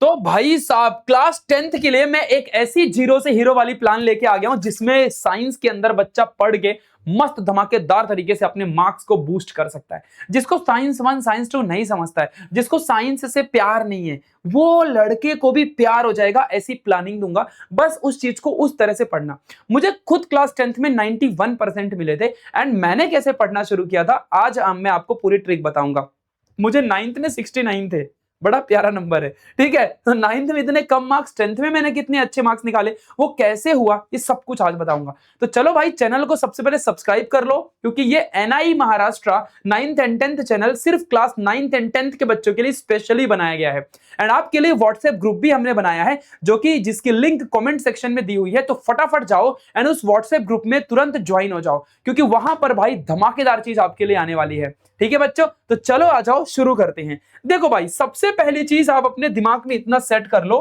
तो भाई साहब क्लास 10th के लिए मैं एक ऐसी जीरो से हीरो वाली प्लान लेके आ गया हूं जिसमें साइंस के अंदर बच्चा पढ़ के मस्त धमाकेदार तरीके से अपने मार्क्स को बूस्ट कर सकता है। जिसको साइंस 1 साइंस 2 नहीं समझता है, जिसको साइंस से प्यार नहीं है, वो लड़के को भी प्यार हो जाएगा, ऐसी प्लानिंग दूंगा। बस उस चीज को उस तरह से पढ़ना। मुझे खुद क्लास 10th में 91% मिले थे एंड मैंने कैसे पढ़ना शुरू किया था आज मैं आपको पूरी ट्रिक बताऊंगा। मुझे 9th में 69 थे, बड़ा प्यारा नंबर है, ठीक है। तो 9th में इतने कम मार्क्स, 10th में मैंने कितने अच्छे मार्क्स निकाले, वो कैसे हुआ, ये सब कुछ आज बताऊंगा। तो चलो भाई चैनल को सबसे पहले सब्सक्राइब कर लो, क्योंकि ये NI Maharashtra 9th and 10th channel सिर्फ क्लास 9th एंड 10th के बच्चों के लिए स्पेशली बनाया गया है। एंड आपके लिए व्हाट्सएप ग्रुप भी हमने बनाया है, जो कि जिसकी लिंक कमेंट सेक्शन में दी हुई है। तो फटाफट जाओ एंड उस व्हाट्सएप ग्रुप में तुरंत ज्वाइन हो जाओ, क्योंकि वहां पर भाई धमाकेदार चीज आपके लिए आने वाली है। ठीक है बच्चों, तो चलो आ जाओ शुरू करते हैं। देखो भाई, सबसे पहली चीज आप अपने दिमाग में इतना सेट कर लो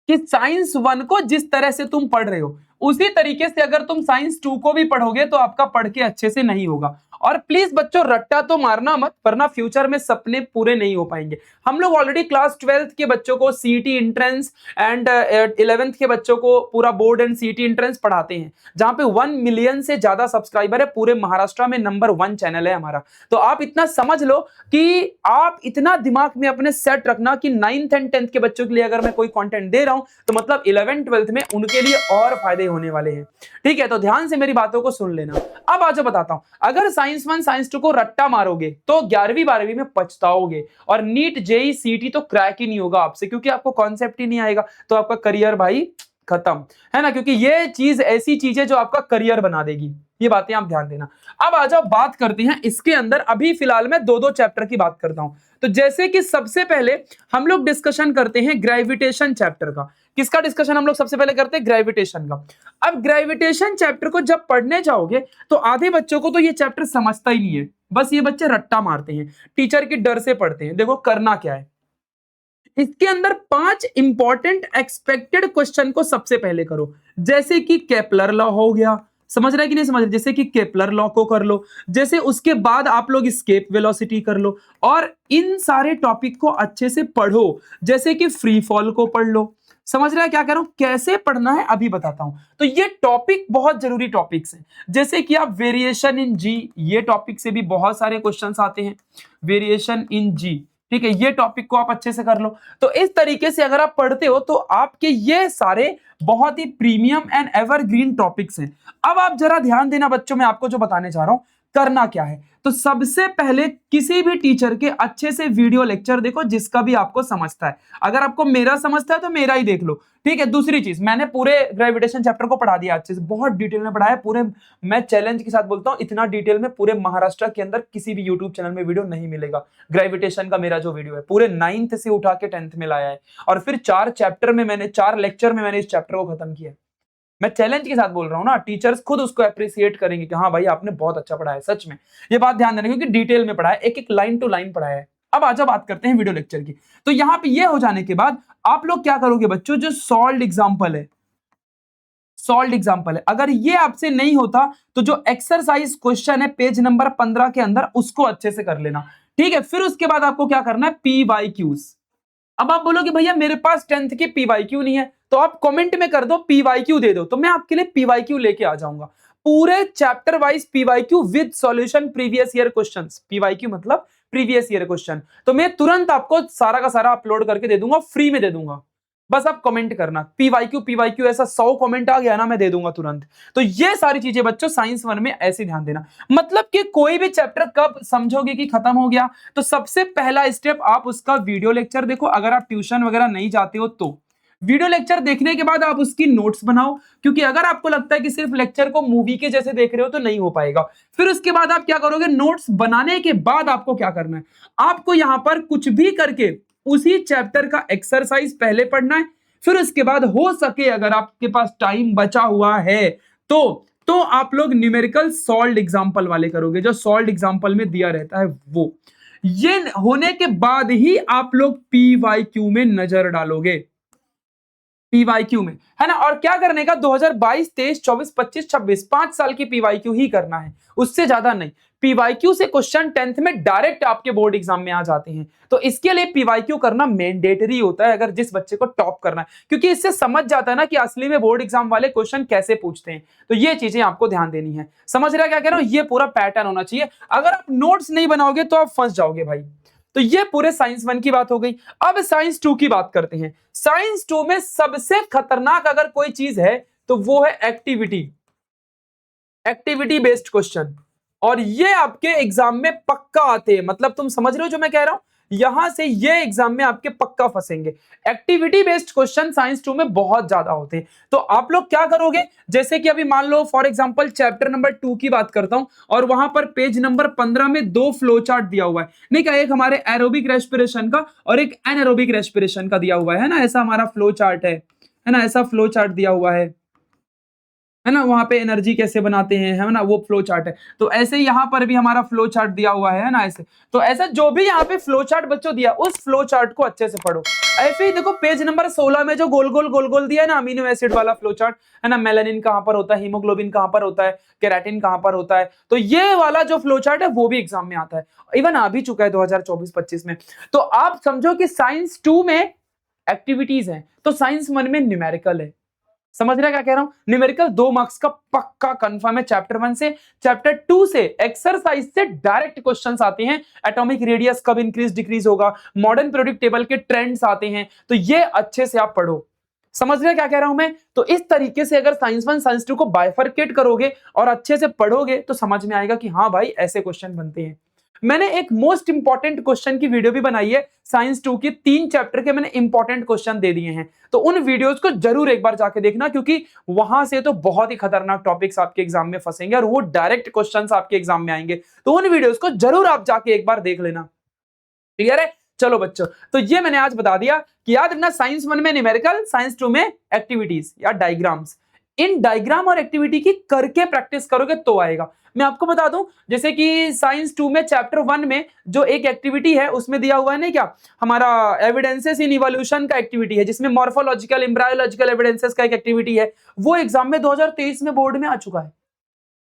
कि साइंस 1 को जिस तरह से तुम पढ़ रहे हो उसी तरीके से अगर तुम साइंस 2 को भी पढ़ोगे तो आपका पढ़ के अच्छे से नहीं होगा। और प्लीज बच्चों रट्टा तो मारना मत, वरना फ्यूचर में सपने पूरे नहीं हो पाएंगे। हम लोग ऑलरेडी क्लास 12th के बच्चों को सीईटी एंट्रेंस एंड 11th के बच्चों को पूरा बोर्ड एंड सीईटी एंट्रेंस पढ़ाते हैं, जहां पे 1 मिलियन से ज्यादा सब्सक्राइबर है। पूरे महाराष्ट्र में नंबर 1 चैनल है हमारा। तो आप इतना समझ लो कि आप इतना दिमाग में अपने सेट रखना कि 9th एंड 10th के बच्चों के लिए अगर मैं कोई कंटेंट दे रहा हूं तो मतलब 11th 12th में उनके लिए और फायदे होने वाले हैं। ठीक है, तो ध्यान से मेरी बातों को सुन लेना। अब आज बताता हूं, अगर साइंस 1 साइंस 2 को रट्टा मारोगे तो 11वीं 12वीं में पछताओगे, और नीट जेई सीटी तो क्रैक ही नहीं होगा आपसे, क्योंकि आपको कॉन्सेप्ट ही नहीं आएगा। तो आपका करियर भाई खत्म है ना, क्योंकि ये चीज ऐसी चीज है जो आपका करियर बना देगी। ये बातें आप ध्यान देना। अब आ जाओ बात करते हैं इसके अंदर। अभी फिलहाल मैं दो चैप्टर की बात करता हूं। तो जैसे कि सबसे पहले हम लोग डिस्कशन करते हैं ग्रेविटेशन चैप्टर का। किसका डिस्कशन हम लोग सबसे पहले करते हैं? ग्रेविटेशन का। अब ग्रेविटेशन चैप्टर को जब पढ़ने जाओगे तो आधे बच्चों को तो ये चैप्टर समझता ही नहीं है, बस ये बच्चे रट्टा मारते हैं, टीचर के डर से पढ़ते हैं। देखो करना क्या है, इसके अंदर 5 इंपॉर्टेंट एक्सपेक्टेड क्वेश्चन को सबसे पहले करो। जैसे कि केपलर लॉ हो गया, समझ रहे कि नहीं समझ रहे? जैसे कि केपलर लॉ को कर लो, जैसे उसके बाद आप लोग स्केप वेलोसिटी कर लो, और इन सारे टॉपिक को अच्छे से पढ़ो। जैसे कि फ्री फॉल को पढ़ लो। समझ रहे हैं क्या कह रहा हूं? कैसे पढ़ना है अभी बताता हूं। तो ये टॉपिक बहुत जरूरी टॉपिक्स हैं। जैसे कि आप वेरिएशन इन जी, ये टॉपिक से भी बहुत सारे क्वेश्चंस आते हैं। वेरिएशन इन जी, ठीक है, ये टॉपिक को आप अच्छे से कर लो। तो इस तरीके से अगर आप पढ़ते हो तो आपके ये सारे बहुत ही प्रीमियम एंड एवरग्रीन टॉपिक्स हैं। अब आप जरा ध्यान देना बच्चों, मैं आपको जो बताने जा रहा हूं करना क्या है। तो सबसे पहले किसी भी टीचर के अच्छे से वीडियो लेक्चर देखो, जिसका भी आपको समझता है। अगर आपको मेरा समझता है तो मेरा ही देख लो, ठीक है। दूसरी चीज, मैंने पूरे ग्रेविटेशन चैप्टर को पढ़ा दिया अच्छे से, बहुत डिटेल में पढ़ाया पूरे। मैं चैलेंज के साथ बोलता हूं, इतना डिटेल में पूरे महाराष्ट्र के अंदर किसी भी यूट्यूब चैनल में वीडियो नहीं मिलेगा। ग्रेविटेशन का मेरा जो वीडियो है पूरे 9th से उठा के 10th में लाया है, और फिर 4 चैप्टर में मैंने 4 लेक्चर में मैंने इस चैप्टर को खत्म किया। मैं चैलेंज के साथ बोल रहा हूं ना, टीचर्स खुद उसको अप्रिशिएट करेंगे कि हाँ भाई आपने बहुत अच्छा पढ़ाया है। सच में ये बात ध्यान देना, क्योंकि डिटेल में पढ़ाया है, एक एक लाइन टू लाइन पढ़ाया है। अब आजा बात करते हैं वीडियो लेक्चर की। तो यहां पे ये हो जाने के बाद आप लोग क्या करोगे बच्चों, जो सॉल्व्ड एग्जांपल है, सॉल्व्ड एग्जांपल है, अगर ये आपसे नहीं होता तो जो एक्सरसाइज क्वेश्चन है पेज नंबर 15 के अंदर, उसको अच्छे से कर लेना। ठीक है, फिर उसके बाद आपको क्या करना है, PYQs। अब आप बोलोगे भैया मेरे पास 10th की PYQ नहीं है, तो आप कमेंट में कर दो PYQ दे दो, तो मैं आपके लिए PYQ लेके आ जाऊंगा। पूरे chapter wise PYQ with solution previous year questions. PYQ मतलब प्रीवियस ईयर क्वेश्चन। तो मैं तुरंत आपको सारा का सारा अपलोड करके दे दूंगा, फ्री में दे दूंगा। बस आप कमेंट करना PYQ ऐसा 100 कमेंट आ गया ना, मैं दे दूंगा तुरंत। तो ये सारी चीजें बच्चों साइंस 1 में ऐसे ध्यान देना। मतलब कि कोई भी चैप्टर कब समझोगे कि खत्म हो गया, तो सबसे पहला स्टेप आप उसका वीडियो लेक्चर देखो। अगर आप ट्यूशन वगैरह नहीं जाते हो तो वीडियो लेक्चर देखने के बाद आप उसकी नोट्स बनाओ, क्योंकि अगर आपको लगता है कि सिर्फ लेक्चर को मूवी के जैसे देख रहे हो तो नहीं हो पाएगा। फिर उसके बाद आप क्या करोगे, नोट्स बनाने के बाद आपको क्या करना है, आपको यहां पर कुछ भी करके उसी चैप्टर का एक्सरसाइज पहले पढ़ना है। फिर उसके बाद हो सके अगर आपके पास टाइम बचा हुआ है तो आप लोग न्यूमेरिकल सॉल्व्ड एग्जांपल वाले करोगे, जो सॉल्व्ड एग्जांपल में दिया रहता है वो। ये होने के बाद ही आप लोग PYQ में नजर डालोगे। पीवाईक्यू में, है ना। और क्या करने का 2022, 23, 24, 25, 26 5 साल की पीवाईक्यू ही करना है, उससे ज्यादा नहीं। पीवाईक्यू से क्वेश्चन 10th में डायरेक्ट आपके बोर्ड एग्जाम में आ जाते हैं, तो इसके लिए पीवाईक्यू करना मैंडेटरी होता है अगर जिस बच्चे को टॉप करना है, क्योंकि इससे समझ जाता है ना कि असली में बोर्ड एग्जाम वाले क्वेश्चन कैसे पूछते हैं। तो ये चीजें आपको ध्यान देनी है। समझ रहा है क्या कह रहा हूं? ये पूरा पैटर्न होना चाहिए। अगर आप नोट्स नहीं बनाओगे तो आप फंस जाओगे भाई। तो ये पूरे साइंस 1 की बात हो गई। अब साइंस 2 की बात करते हैं। साइंस 2 में सबसे खतरनाक अगर कोई चीज है तो वो है एक्टिविटी, एक्टिविटी बेस्ड क्वेश्चन। और ये आपके एग्जाम में पक्का आते हैं, मतलब तुम समझ रहे हो जो मैं कह रहा हूं, यहां से ये एग्जाम में आपके पक्का फंसेंगे। एक्टिविटी बेस्ड क्वेश्चन साइंस 2 में बहुत ज्यादा होते हैं। तो आप लोग क्या करोगे, जैसे कि अभी मान लो फॉर एग्जांपल चैप्टर नंबर 2 की बात करता हूं, और वहां पर पेज नंबर 15 में 2 फ्लो चार्ट दिया हुआ है, नहीं क्या, एक हमारे एरोबिक रेस्पिरेशन का और एक एनारोबिक रेस्पिरेशन का दिया हुआ है ना, ऐसा हमारा फ्लो चार्ट है ना, ऐसा फ्लो चार्ट दिया हुआ है ना, वहां पे एनर्जी कैसे बनाते हैं, है ना, वो फ्लो चार्ट है। तो ऐसे ही यहाँ पर भी हमारा फ्लो चार्ट दिया हुआ है ना, ऐसे। तो ऐसा जो भी यहाँ पे फ्लो चार्ट बच्चों दिया, उस फ्लो चार्ट को अच्छे से पढ़ो। ऐसे ही देखो पेज नंबर 16 में जो गोल गोल दिया है ना, अमीनो एसिड वाला फ्लो चार्ट, है ना, मेलानिन कहां पर होता है, हीमोग्लोबिन कहां पर होता है, केराटिन कहां पर होता है, तो ये वाला जो फ्लो चार्ट है वो भी एग्जाम में आता है, इवन आ भी चुका है 2024-25 में। तो आप समझो कि साइंस 2 में एक्टिविटीज है, तो साइंस 1 में न्यूमेरिकल है। समझ रहे क्या कह रहा हूं? न्यूमेरिकल 2 मार्क्स का पक्का कंफर्म है चैप्टर 1 से। चैप्टर 2 से एक्सरसाइज से डायरेक्ट क्वेश्चंस आते हैं। एटॉमिक रेडियस कब इंक्रीज डिक्रीज होगा, मॉडर्न पीरियोडिक टेबल के ट्रेंड्स आते हैं, तो ये अच्छे से आप पढ़ो। समझ रहे क्या कह रहा हूं मैं? तो इस तरीके से अगर साइंस 1 साइंस 2 को बाइफरकेट करोगे और अच्छे से पढ़ोगे तो समझ में आएगा कि हाँ भाई ऐसे क्वेश्चन बनते हैं। मैंने एक मोस्ट इंपॉर्टेंट क्वेश्चन की वीडियो भी बनाई है, साइंस 2 के 3 चैप्टर के मैंने इंपॉर्टेंट क्वेश्चन दे दिए हैं, तो उन वीडियोस को जरूर एक बार जाके देखना, क्योंकि वहां से तो बहुत ही खतरनाक टॉपिक्स आपके एग्जाम में फंसेंगे और वो डायरेक्ट क्वेश्चंस आपके एग्जाम में आएंगे। तो उन वीडियोस को जरूर आप जाके एक बार देख लेना। क्लियर है? चलो बच्चों, तो ये मैंने आज बता दिया कि याद रखना साइंस 1 में न्यूमेरिकल, साइंस 2 में एक्टिविटीज या डायग्राम्स। इन डायग्राम और एक्टिविटी की करके प्रैक्टिस करोगे तो आएगा। मैं आपको बता दूं, जैसे कि साइंस 2 में चैप्टर 1 में जो एक एक्टिविटी है उसमें दिया हुआ है नहीं क्या, हमारा एविडेंसेस इन इवोल्यूशन का एक्टिविटी है, जिसमें मॉर्फोलॉजिकल एम्ब्रायोलॉजिकल एविडेंसेस का एक एक्टिविटी है, वो एग्जाम में 2023 में बोर्ड में आ चुका है।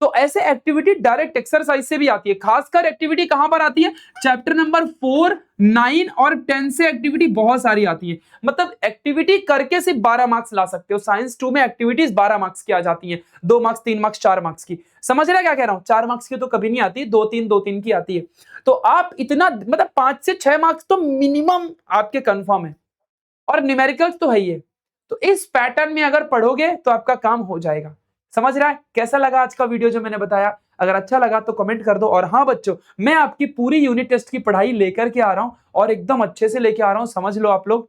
तो ऐसे एक्टिविटी डायरेक्ट एक्सरसाइज से भी आती है। खासकर एक्टिविटी कहां पर आती है, चैप्टर नंबर 4, 9 और 10 से एक्टिविटी बहुत सारी आती है। मतलब एक्टिविटी करके सिर्फ 12 मार्क्स ला सकते हो। साइंस 2 में एक्टिविटीज 12 मार्क्स की आ जाती है, 2 मार्क्स, 3 मार्क्स, 4 मार्क्स की। समझ रहे क्या कह रहा हूं? 4 मार्क्स की तो कभी नहीं आती, 2-3 की आती है। तो आप इतना मतलब 5 से 6 मार्क्स तो मिनिमम आपके कंफर्म है, और न्यूमेरिकल्स तो है ही है। तो इस पैटर्न में अगर पढ़ोगे तो आपका काम हो जाएगा। समझ रहा है? कैसा लगा आज का वीडियो जो मैंने बताया? अगर अच्छा लगा तो कमेंट कर दो। और हाँ बच्चों, मैं आपकी पूरी यूनिट टेस्ट की पढ़ाई लेकर के आ रहा हूं, और एकदम अच्छे से लेके आ रहा हूं, समझ लो आप लोग,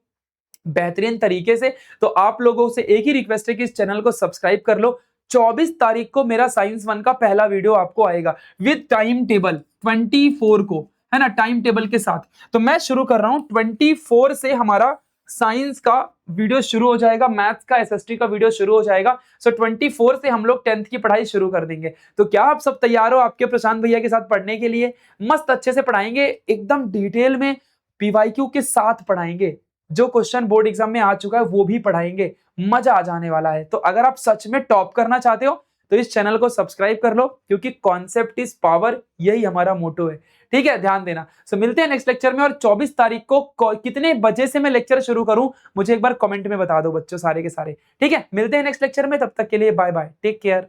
बेहतरीन तरीके से। तो आप लोगों से एक ही रिक्वेस्ट है कि इस चैनल को सब्सक्राइब कर लो। 24 तारीख को मेरा साइंस 1 का पहला वीडियो आपको आएगा विद टाइम टेबल, 24 को, है ना, टाइम टेबल के साथ। तो मैं शुरू कर रहा हूं 24 से हमारा साइंस का वीडियो शुरू हो जाएगा, मैथ्स का, एसएसटी का वीडियो शुरू हो जाएगा। सो 24 से हम लोग 10th की पढ़ाई शुरू कर देंगे। तो क्या आप सब तैयार हो आपके प्रशांत भैया के साथ पढ़ने के लिए? मस्त अच्छे से पढ़ाएंगे, एकदम डिटेल में पीवाईक्यू के साथ पढ़ाएंगे। जो क्वेश्चन बोर्ड एग्जाम में आ चुका है वो भी पढ़ाएंगे, मजा आ जाने वाला है। तो अगर आप सच में टॉप करना चाहते हो तो इस चैनल को सब्सक्राइब कर लो, क्योंकि कॉन्सेप्ट इज पावर, यही हमारा मोटो है। ठीक है, ध्यान देना। सो मिलते हैं नेक्स्ट लेक्चर में। और 24 तारीख को कितने बजे से मैं लेक्चर शुरू करूं मुझे एक बार कमेंट में बता दो बच्चों, सारे के सारे। ठीक है, मिलते हैं नेक्स्ट लेक्चर में, तब तक के लिए बाय बाय, टेक केयर।